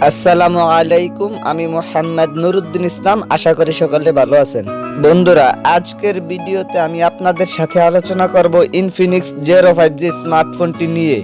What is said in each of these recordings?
আসসালামু আলাইকুম, আমি মোহাম্মদ নুরুদ্দিন ইসলাম। আশা করি সকলে ভালো আছেন। বন্ধুরা, আজকের ভিডিওতে আমি আপনাদের সাথে আলোচনা করব ইনফিনিক্স জেরো 5G স্মার্টফোনটি নিয়ে।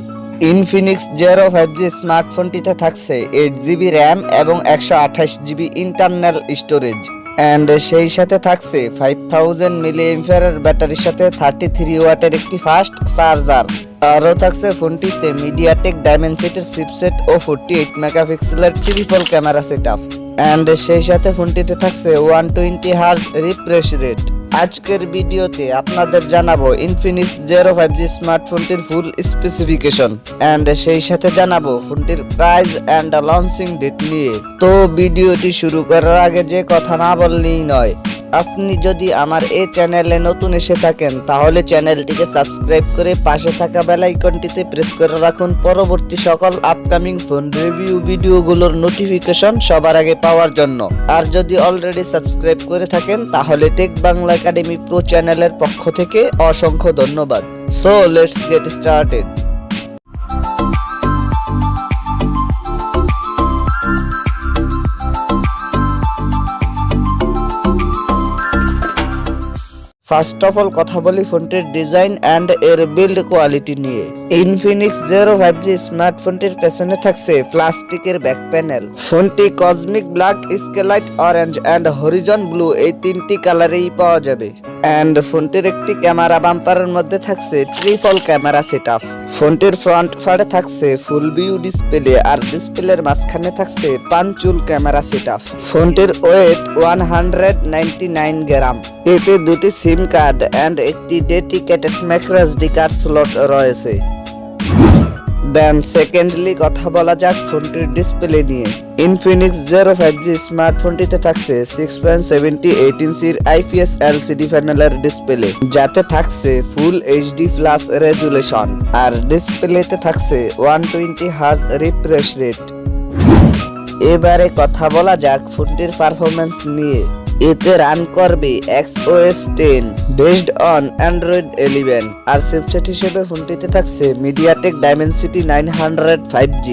ইনফিনিক্স জেরো 5G স্মার্টফোনটিতে থাকছে 8GB র্যাম এবং 128GB ইন্টারনাল স্টোরেজ অ্যান্ড সেই সাথে থাকছে 5000 mAh ব্যাটারির সাথে 33 ওয়াটের একটি ফাস্ট চার্জার। আরও থাকছে ফোনটিতে মিডিয়াটেক ডাইমেনসিটির চিপসেট ও 48 মেগাপিক্সেলের ট্রিপল ক্যামেরা সেটআপ অ্যান্ড সেই সাথে ফোনটিতে থাকছে 120 হার্জ রিফ্রেশ রেট। আজকের ভিডিওতে আপনাদের জানাবো ইনফিনিক্স জেরো 5G স্মার্টফোনটির ফুল স্পেসিফিকেশন অ্যান্ড সেই সাথে জানাবো ফোনটির প্রাইস অ্যান্ড লঞ্চিং ডেট নিয়ে। তো ভিডিওটি শুরু করার আগে যে কথা না বললেই নয়, আপনি যদি আমার এই চ্যানেলে নতুন এসে থাকেন তাহলে চ্যানেলটিকে সাবস্ক্রাইব করে পাশে থাকা বেল আইকনটিতে প্রেস করে রাখুন পরবর্তী সকল আপকামিং ফোন রিভিউ ভিডিওগুলোর নোটিফিকেশন সবার আগে পাওয়ার জন্য। আর যদি অলরেডি সাবস্ক্রাইব করে থাকেন তাহলে টেক বাংলা একাডেমি প্রো চ্যানেলের পক্ষ থেকে অসংখ্য ধন্যবাদ। So let's get started. First of all কথা বলি ফোনটির ডিজাইন অ্যান্ড এর বিল্ড কোয়ালিটি নিয়ে। ইনফিনিক্স জেরো 5G স্মার্টফোনটির পেছনে থাকছে প্লাস্টিকের ব্যাক প্যানেল। ফোনটি cosmic black, skylight orange and horizon blue এই তিনটি কালারেই পাওয়া যাবে অ্যান্ড ফোনটির একটি ক্যামেরা বাম্পারের মধ্যে থাকছে ট্রিপল ক্যামেরা সেটআপ। ফোনটির ফ্রন্ট ফারে থাকছে ফুল ভিউ ডিসপ্লে আর ডিসপ্লের মাঝখানে থাকছে পাঞ্চুল ক্যামেরা সেটআপ। ফোনটির ওয়েট 199 গ্রাম। এতে দুটি সিম কার্ড অ্যান্ড একটি ডেডিকেটেড মাইক্রোএসডি কার্ড স্লট রয়েছে। দেন সেকেন্ডলি কথা বলা যাক ফোনটির ডিসপ্লে নিয়ে। ইনফিনিক্স জেরো 5G স্মার্টফোনটিতে থাকছে 6.78 ইঞ্চির IPS LCD প্যানেলের ডিসপ্লে, যাতে থাকছে ফুল HD প্লাস রেজুলেশন আর ডিসপ্লেতে থাকছে 120 হার্জ রিফ্রেশ রেট। এবারে কথা বলা যাক ফোনটির পারফরম্যান্স নিয়ে। এতে রান করবে XOS 10 বেসড অন অ্যান্ড্রয়েড 11 আর চিপসেট হিসেবে ফোনটিতে থাকছে মিডিয়াটেক ডাইমেনসিটি 900 5G,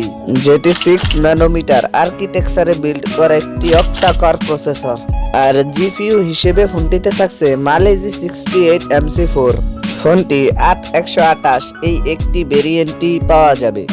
যেটি 6 ন্যানোমিটার আর্কিটেকচারে বিল্ড করা একটি অক্টা কোর প্রসেসর। আর জিপিইউ হিসেবে ফোনটিতে থাকছে মালেজি 68 MC4। ফোনটি 8128 এই একটি ভেরিয়েন্টই পাওয়া যাবে।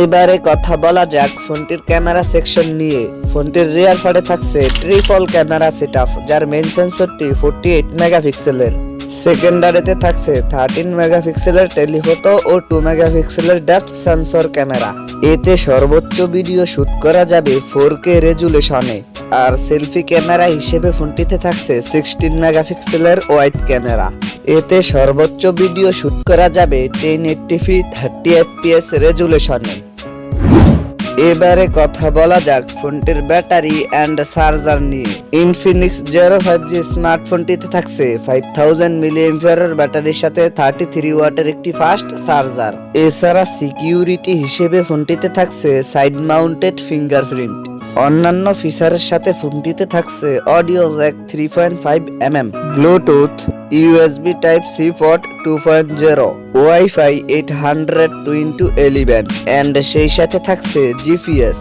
এবারে কথা বলা যাক ফোনটির ক্যামেরা সেকশন নিয়ে। ফোনটির রিয়ার ফারে থাকছে ট্রিপল ক্যামেরা সেটআপ, যার মেইন সেন্সরটি 48 মেগাপিক্সেলের। সেকেন্ডারিতে থাকছে 13 মেগাপিক্সেলের টেলিফটো ও 2 মেগাপিক্সেলের ডেপথ সেন্সর ক্যামেরা। এতে সর্বোচ্চ ভিডিও শুট করা যাবে 4K রেজুলেশনে। আর সেলফি ক্যামেরা হিসেবে ফোনটিতে থাকছে 16 মেগাপিক্সেলের ওয়াইড ক্যামেরা। এতে সর্বোচ্চ ভিডিও শুট করা যাবে 1080p 30 fps রেজুলেশনে। এবারে কথা বলা যাক ফোনটির ব্যাটারি অ্যান্ড চার্জার নিয়ে। ইনফিনিক্স জেরো 5G স্মার্টফোনটিতে থাকছে 5000 mAh ব্যাটারির সাথে 33 ওয়াটের একটি ফাস্ট চার্জার। এছাড়া সিকিউরিটি হিসেবে ফোনটিতে থাকছে সাইড মাউন্টেড ফিঙ্গারপ্রিন্ট। অন্যান্য ফিচারের সাথে ফোনটিতে থাকছে audio Jack 3.5mm, Bluetooth, USB Type-C port 2.0, wifi 802.11 and সেই সাথে থাকছে GPS।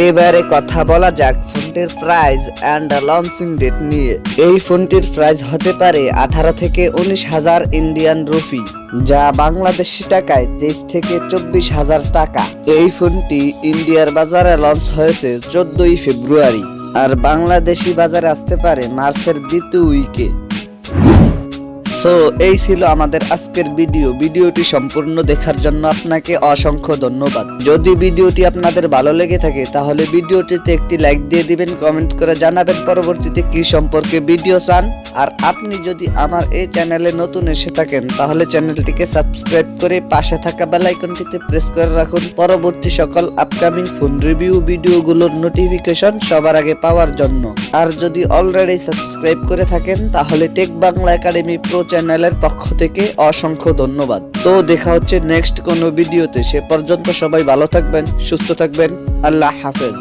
এবারে কথা বলা যাক ফোনটির প্রাইস অ্যান্ড লঞ্চিং ডেট নিয়ে। এই ফোনটির প্রাইস হতে পারে 18 থেকে 19,000 ইন্ডিয়ান রুপি, যা বাংলাদেশি টাকায় 23 থেকে 24,000 টাকা। এই ফোনটি ইন্ডিয়ার বাজারে লঞ্চ হয়েছে 14 ফেব্রুয়ারি আর বাংলাদেশি বাজারে আসতে পারে মার্চের দ্বিতীয় উইকে। সো এই ছিল আমাদের আজকের ভিডিওটি সম্পূর্ণ দেখার জন্য আপনাকে অসংখ্য ধন্যবাদ। যদি ভিডিওটি আপনাদের ভালো লেগে থাকে তাহলে ভিডিওটিতে একটি লাইক দিয়ে দিবেন, কমেন্ট করে জানাবেন পরবর্তীতে কি সম্পর্কে ভিডিও চান। আর আপনি যদি আমার এই চ্যানেলে নতুন এসে থাকেন তাহলে চ্যানেলটিকে সাবস্ক্রাইব করে পাশে থাকা বেল আইকনটিতে প্রেস করে রাখুন পরবর্তী সকল আপকামিং ফোন রিভিউ ভিডিওগুলোর নোটিফিকেশন সবার আগে পাওয়ার জন্য। আর যদি অলরেডি সাবস্ক্রাইব করে থাকেন তাহলে টেক বাংলা একাডেমি প্রো চ্যানেলের পক্ষ থেকে অসংখ্য ধন্যবাদ। তো দেখা হচ্ছে নেক্সট কোনো ভিডিওতে। সে পর্যন্ত সবাই ভালো থাকবেন, সুস্থ থাকবেন। আল্লাহ হাফেজ।